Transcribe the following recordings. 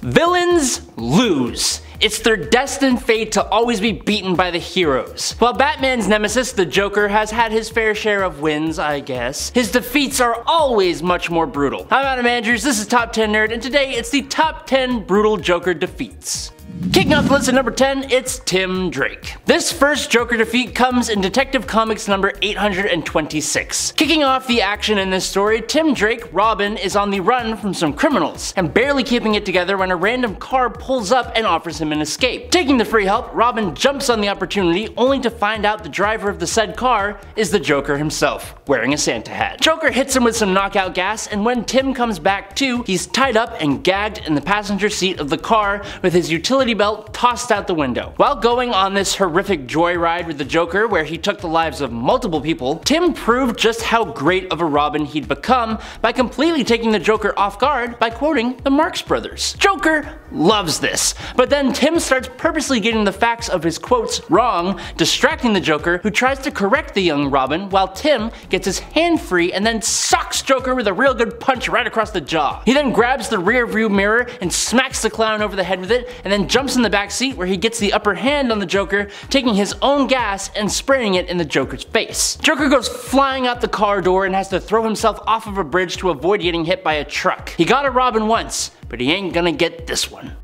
Villains lose. It's their destined fate to always be beaten by the heroes. While Batman's nemesis, the Joker, has had his fair share of wins, I guess, his defeats are always much more brutal. I'm Adam Andrews, this is Top 10 Nerd, and today it's the Top 10 Brutal Joker Defeats. Kicking off the list at number 10, it's Tim Drake. This first Joker defeat comes in Detective Comics number 826. Kicking off the action in this story, Tim Drake, Robin, is on the run from some criminals, and barely keeping it together when a random car pulls up and offers him an escape. Taking the free help, Robin jumps on the opportunity only to find out the driver of the said car is the Joker himself, wearing a Santa hat. Joker hits him with some knockout gas, and when Tim comes back to, he's tied up and gagged in the passenger seat of the car with his utility belt tossed out the window. While going on this horrific joyride with the Joker where he took the lives of multiple people, Tim proved just how great of a Robin he'd become by completely taking the Joker off guard by quoting the Marx Brothers. Joker loves this, but then Tim starts purposely getting the facts of his quotes wrong, distracting the Joker, who tries to correct the young Robin while Tim gets his hand free and then socks Joker with a real good punch right across the jaw. He then grabs the rear view mirror and smacks the clown over the head with it, and then jumps in the back seat where he gets the upper hand on the Joker, taking his own gas and spraying it in the Joker's face. Joker goes flying out the car door and has to throw himself off of a bridge to avoid getting hit by a truck. He got a Robin once, but he ain't gonna get this one.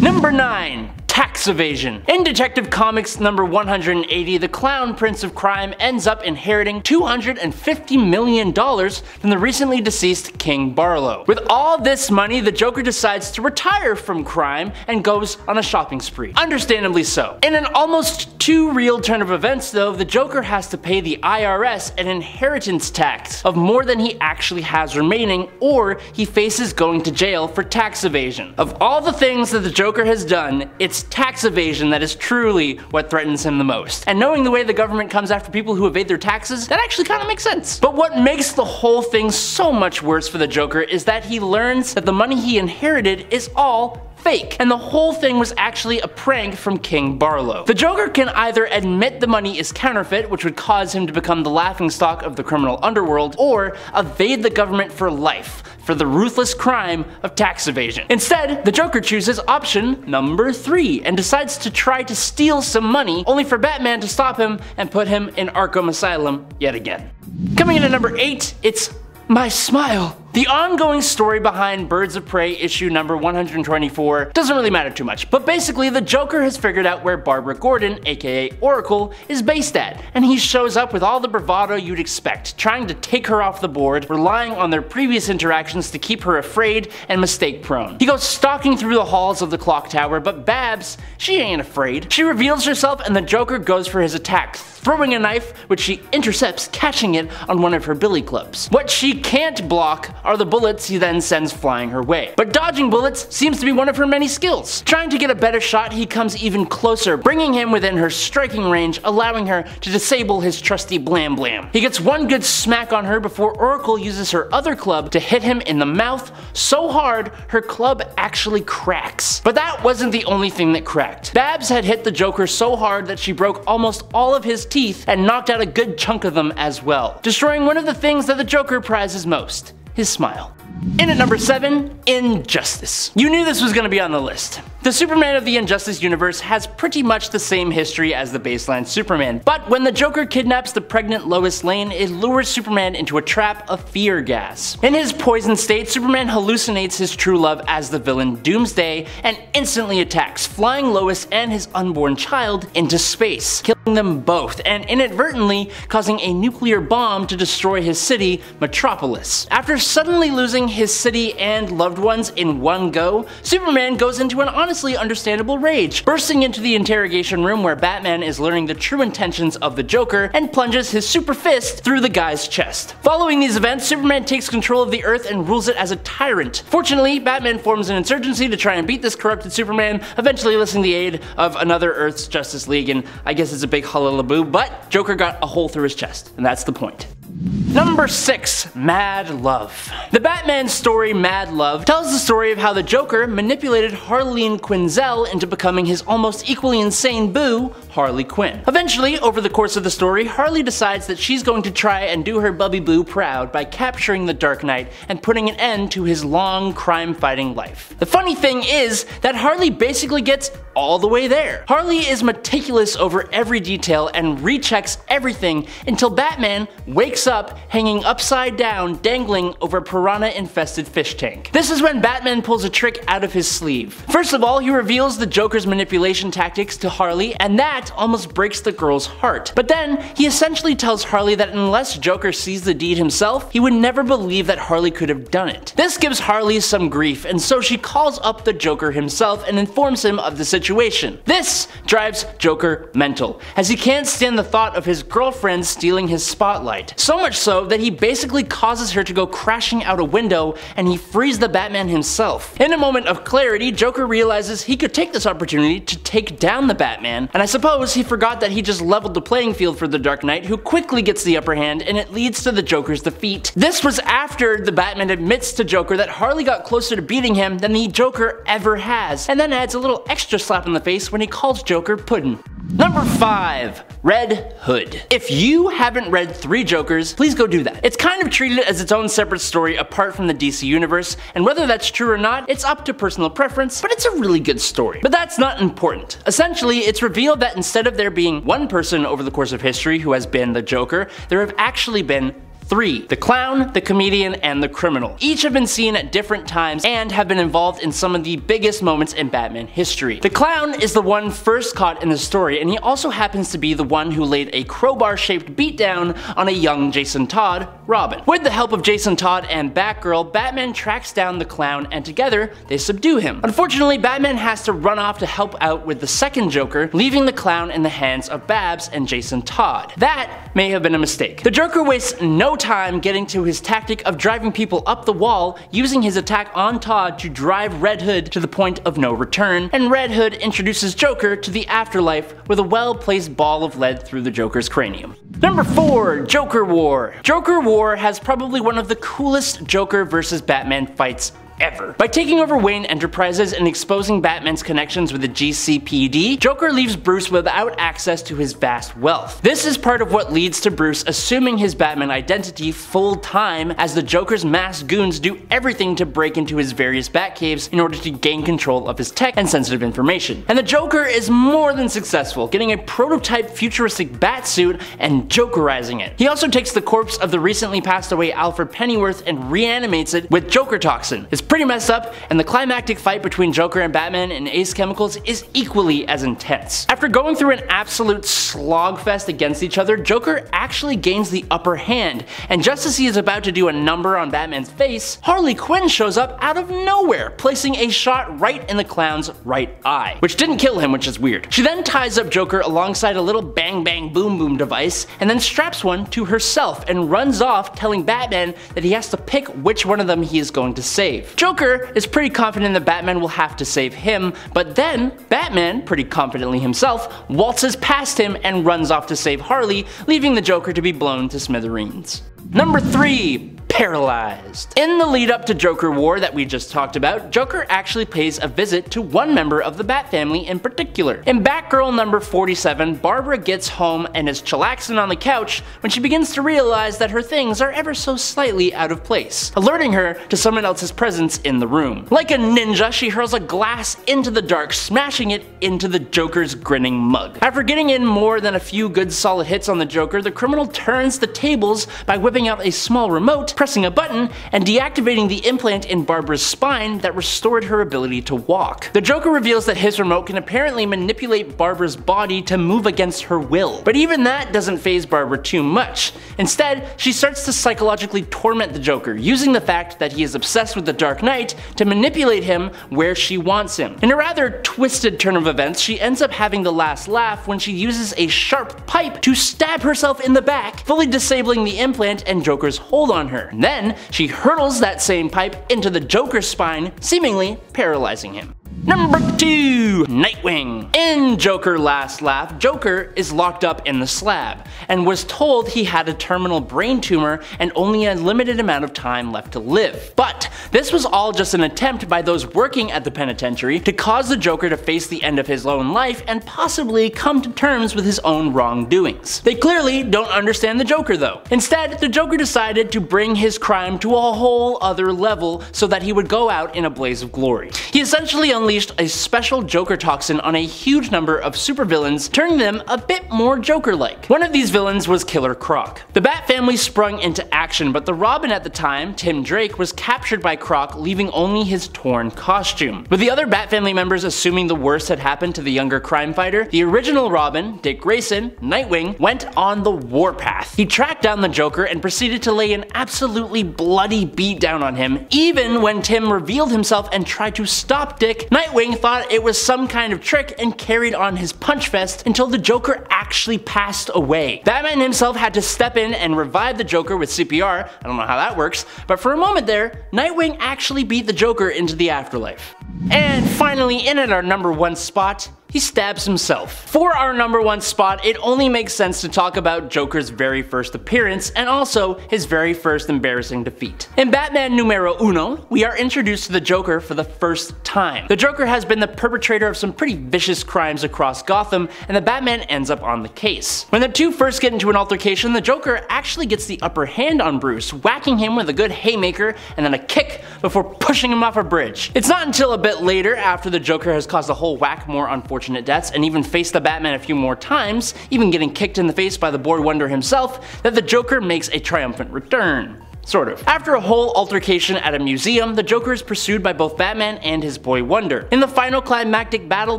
Number 9. Tax evasion. In Detective Comics number 180, the clown prince of crime ends up inheriting $250 million from the recently deceased King Barlow. With all this money, the Joker decides to retire from crime and goes on a shopping spree. Understandably so. In an almost too real turn of events though, the Joker has to pay the IRS an inheritance tax of more than he actually has remaining, or he faces going to jail for tax evasion. Of all the things that the Joker has done, it's tax evasion that is truly what threatens him the most. And knowing the way the government comes after people who evade their taxes, that actually kind of makes sense. But what makes the whole thing so much worse for the Joker is that he learns that the money he inherited is all fake, and the whole thing was actually a prank from King Barlow. The Joker can either admit the money is counterfeit, which would cause him to become the laughingstock of the criminal underworld, or evade the government for life for the ruthless crime of tax evasion. Instead, the Joker chooses option number 3 and decides to try to steal some money, only for Batman to stop him and put him in Arkham Asylum yet again. Coming in at number 8, it's My Smile. The ongoing story behind Birds of Prey issue number 124 doesn't really matter too much, but basically the Joker has figured out where Barbara Gordon, aka Oracle, is based at, and he shows up with all the bravado you'd expect, trying to take her off the board, relying on their previous interactions to keep her afraid and mistake prone. He goes stalking through the halls of the clock tower, but Babs, she ain't afraid. She reveals herself and the Joker goes for his attack, throwing a knife, which she intercepts, catching it on one of her billy clubs. What she can't block are the bullets he then sends flying her way. But dodging bullets seems to be one of her many skills. Trying to get a better shot, he comes even closer, bringing him within her striking range, allowing her to disable his trusty blam blam. He gets one good smack on her before Oracle uses her other club to hit him in the mouth so hard her club actually cracks. But that wasn't the only thing that cracked. Babs had hit the Joker so hard that she broke almost all of his teeth and knocked out a good chunk of them as well, destroying one of the things that the Joker prizes most: his smile. In at number 7, Injustice. You knew this was going to be on the list. The Superman of the Injustice universe has pretty much the same history as the baseline Superman, but when the Joker kidnaps the pregnant Lois Lane, it lures Superman into a trap of fear gas. In his poisoned state, Superman hallucinates his true love as the villain Doomsday and instantly attacks, flying Lois and his unborn child into space, killing them both and inadvertently causing a nuclear bomb to destroy his city, Metropolis. After suddenly losing his city and loved ones in one go, Superman goes into an honestly understandable rage, bursting into the interrogation room where Batman is learning the true intentions of the Joker and plunges his super fist through the guy's chest. Following these events, Superman takes control of the Earth and rules it as a tyrant. Fortunately, Batman forms an insurgency to try and beat this corrupted Superman, eventually enlisting the aid of another Earth's Justice League, and I guess it's a big hullabaloo, but Joker got a hole through his chest, and that's the point. Number 6. Mad Love. The Batman story Mad Love tells the story of how the Joker manipulated Harleen Quinzel into becoming his almost equally insane boo, Harley Quinn. Eventually, over the course of the story, Harley decides that she's going to try and do her bubby boo proud by capturing the Dark Knight and putting an end to his long crime-fighting life. The funny thing is that Harley basically gets all the way there. Harley is meticulous over every detail and rechecks everything until Batman wakes up hanging upside down, dangling over a piranha-infested fish tank. This is when Batman pulls a trick out of his sleeve. First of all, he reveals the Joker's manipulation tactics to Harley, and that almost breaks the girl's heart. But then, he essentially tells Harley that unless Joker sees the deed himself, he would never believe that Harley could have done it. This gives Harley some grief, and so she calls up the Joker himself and informs him of the situation. This drives Joker mental, as he can't stand the thought of his girlfriend stealing his spotlight. So much so that he basically causes her to go crashing out a window, and he frees the Batman himself. In a moment of clarity, Joker realizes he could take this opportunity to take down the Batman, and I suppose he forgot that he just leveled the playing field for the Dark Knight, who quickly gets the upper hand, and it leads to the Joker's defeat. This was after the Batman admits to Joker that Harley got closer to beating him than the Joker ever has, and then adds a little extra slap in the face when he calls Joker puddin'. Number 5. Red Hood. If you haven't read 3 Jokers, please go do that. It's kind of treated as its own separate story apart from the DC universe, and whether that's true or not, it's up to personal preference, but it's a really good story. But that's not important. Essentially, it's revealed that instead of there being one person over the course of history who has been the Joker, there have actually been 3. The clown, the comedian, and the criminal. Each have been seen at different times and have been involved in some of the biggest moments in Batman history. The clown is the one first caught in the story, and he also happens to be the one who laid a crowbar-shaped beatdown on a young Jason Todd, Robin. With the help of Jason Todd and Batgirl, Batman tracks down the clown, and together, they subdue him. Unfortunately, Batman has to run off to help out with the second Joker, leaving the clown in the hands of Babs and Jason Todd. That may have been a mistake. The Joker wastes no time getting to his tactic of driving people up the wall, using his attack on Todd to drive Red Hood to the point of no return, and Red Hood introduces Joker to the afterlife with a well-placed ball of lead through the Joker's cranium. Number 4. Joker War. Joker War has probably one of the coolest Joker versus Batman fights ever. By taking over Wayne Enterprises and exposing Batman's connections with the GCPD, Joker leaves Bruce without access to his vast wealth. This is part of what leads to Bruce assuming his Batman identity full time, as the Joker's masked goons do everything to break into his various Batcaves in order to gain control of his tech and sensitive information. And the Joker is more than successful, getting a prototype futuristic Batsuit and Jokerizing it. He also takes the corpse of the recently passed away Alfred Pennyworth and reanimates it with Joker Toxin. It's pretty messed up, and the climactic fight between Joker and Batman in Ace Chemicals is equally as intense. After going through an absolute slogfest against each other, Joker actually gains the upper hand, and just as he is about to do a number on Batman's face, Harley Quinn shows up out of nowhere, placing a shot right in the clown's right eye, which didn't kill him, which is weird. She then ties up Joker alongside a little bang bang boom boom device, and then straps one to herself and runs off, telling Batman that he has to pick which one of them he is going to save. Joker is pretty confident that Batman will have to save him, but then Batman, pretty confidently himself, waltzes past him and runs off to save Harley, leaving the Joker to be blown to smithereens. Number 3. Paralyzed. In the lead up to Joker War that we just talked about, Joker actually pays a visit to one member of the Bat family in particular. In Batgirl number 47, Barbara gets home and is chillaxing on the couch when she begins to realize that her things are ever so slightly out of place, alerting her to someone else's presence in the room. Like a ninja, she hurls a glass into the dark, smashing it into the Joker's grinning mug. After getting in more than a few good solid hits on the Joker, the criminal turns the tables by whipping out a small remote, pressing a button, and deactivating the implant in Barbara's spine that restored her ability to walk. The Joker reveals that his remote can apparently manipulate Barbara's body to move against her will. But even that doesn't faze Barbara too much. Instead, she starts to psychologically torment the Joker, using the fact that he is obsessed with the Dark Knight to manipulate him where she wants him. In a rather twisted turn of events, she ends up having the last laugh when she uses a sharp pipe to stab herself in the back, fully disabling the implant and Joker's hold on her. Then, she hurtles that same pipe into the Joker's spine, seemingly paralyzing him. Number 2. Nightwing. In Joker Last Laugh, Joker is locked up in the slab and was told he had a terminal brain tumor and only a limited amount of time left to live. But this was all just an attempt by those working at the penitentiary to cause the Joker to face the end of his own life and possibly come to terms with his own wrongdoings. They clearly don't understand the Joker though. Instead, the Joker decided to bring his crime to a whole other level so that he would go out in a blaze of glory. He essentially unleashed a special Joker toxin on a huge number of supervillains, turning them a bit more Joker-like. One of these villains was Killer Croc. The Bat family sprung into action, but the Robin at the time, Tim Drake, was captured by Croc, leaving only his torn costume. With the other Bat family members assuming the worst had happened to the younger crime fighter, the original Robin, Dick Grayson, Nightwing, went on the warpath. He tracked down the Joker and proceeded to lay an absolutely bloody beatdown on him. Even when Tim revealed himself and tried to stop Dick, Nightwing thought it was some kind of trick and carried on his punch fest until the Joker actually passed away. Batman himself had to step in and revive the Joker with CPR. I don't know how that works, but for a moment there, Nightwing actually beat the Joker into the afterlife. And finally, in at our number 1 spot, he stabs himself. For our number 1 spot, it only makes sense to talk about Joker's very first appearance and also his very first embarrassing defeat. In Batman Numero Uno, we are introduced to the Joker for the first time. The Joker has been the perpetrator of some pretty vicious crimes across Gotham, and the Batman ends up on the case. When the two first get into an altercation, the Joker actually gets the upper hand on Bruce, whacking him with a good haymaker and then a kick before pushing him off a bridge. It's not until a bit later, after the Joker has caused a whole whack more unfortunate deaths and even faced the Batman a few more times, even getting kicked in the face by the Boy Wonder himself, that the Joker makes a triumphant return. Sort of. After a whole altercation at a museum, the Joker is pursued by both Batman and his Boy Wonder. In the final climactic battle,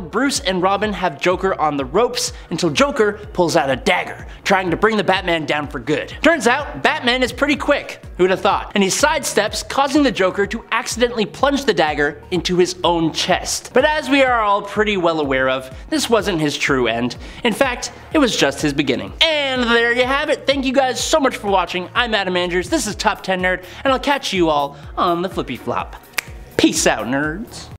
Bruce and Robin have Joker on the ropes until Joker pulls out a dagger, trying to bring the Batman down for good. Turns out, Batman is pretty quick. Who'd have thought? And he sidesteps, causing the Joker to accidentally plunge the dagger into his own chest. But as we are all pretty well aware of, this wasn't his true end. In fact, it was just his beginning. And there you have it. Thank you guys so much for watching. I'm Adam Andrews, this is Top 10 Nerd, and I'll catch you all on the flippy flop. Peace out, nerds.